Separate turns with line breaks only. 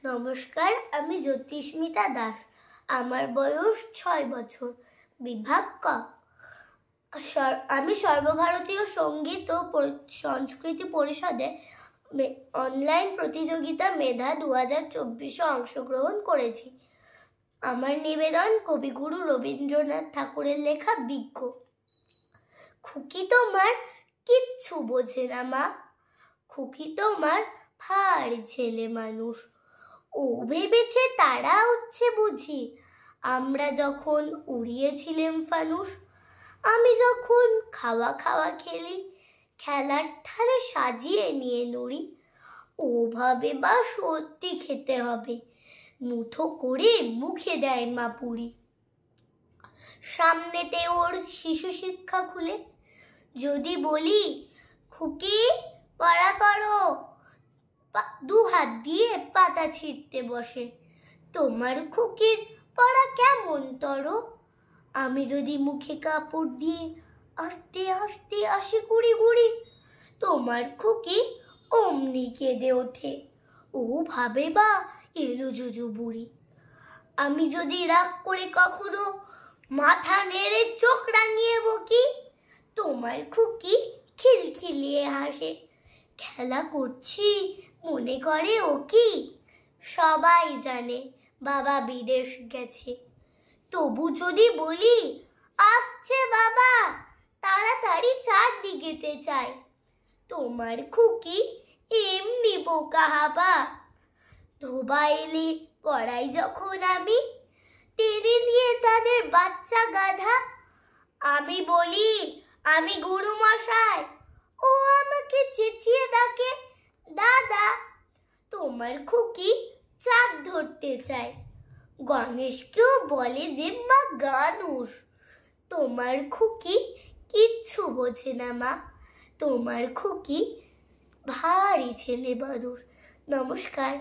নমস্কার, আমি জ্যোতিস্মিতা দাস। আমার বয়স 6 বছর। বিভাগ ক। আমি সর্বভারতীয় সঙ্গীত ও সংস্কৃতি পরিষদে অনলাইন প্রতিযোগিতা মেধা 2024-এ অংশগ্রহণ করেছি। আমার নিবেদন কবিগুরু রবীন্দ্রনাথ ঠাকুরের লেখা বিজ্ঞ। খুকি তোমার কিচ্ছু বোঝে না মা, খুকি তোমার ভারী ছেলে মানুষ। ও ভেবেছে তারা উঠছে বুঝি, আমরা যখন উড়িয়েছিলাম ফানুস। আমি যখন খাওয়া খাওয়া খেলি, খেলার থালে সাজিয়ে নিয়ে নুড়ি। ও ভাবে বা সত্যি খেতে হবে, মুঠো করে মুখে দেয় মা পুরি। সামনেতে ওর শিশু শিক্ষা খুলে যদি বলি, খুকি পড়া করো, 2 হাত দিয়ে পাতা ছিঁড়তে বসে। তোমার খুকির পড়া কেমন তর? আমি যদি মুখে কাপড় দিয়ে আস্তে আস্তে আসি গুড়ি গুড়ি, তোমার খুকি অমনি কেঁদে ওঠে। ও ভাবে বা এলো জুজু বুড়ি। আমি যদি রাগ করে কখনো মাথা নেড়ে চোখ রাঙিয়ে বকি, তোমার খুকি খিলখিলিয়ে হাসে। খেলা করছি মনে করে ও কি? সবাই জানে বাবা বিদেশ গেছে। তবু যদি বলি, আসছে বাবা, তাড়াতাড়ি চারদিকেতে চাই, তোমার খুকি এমনি বোকা হাবা। ধোবা এলে পড়াই যখন আমি, টেনে নিয়ে তাদের বাচ্চা গাধা। আমি বলি আমি গুরু মশাই, ও আমাকে চেঁচিয়ে ডাকে দাদা। তোমার খুকি চাঁদ ধরতে চায়, গণেশকেও বলে যে মা গানুষ। তোমার খুকি কিচ্ছু বোঝে না মা, তোমার খুকি ভারী ছেলে মানুষ। নমস্কার।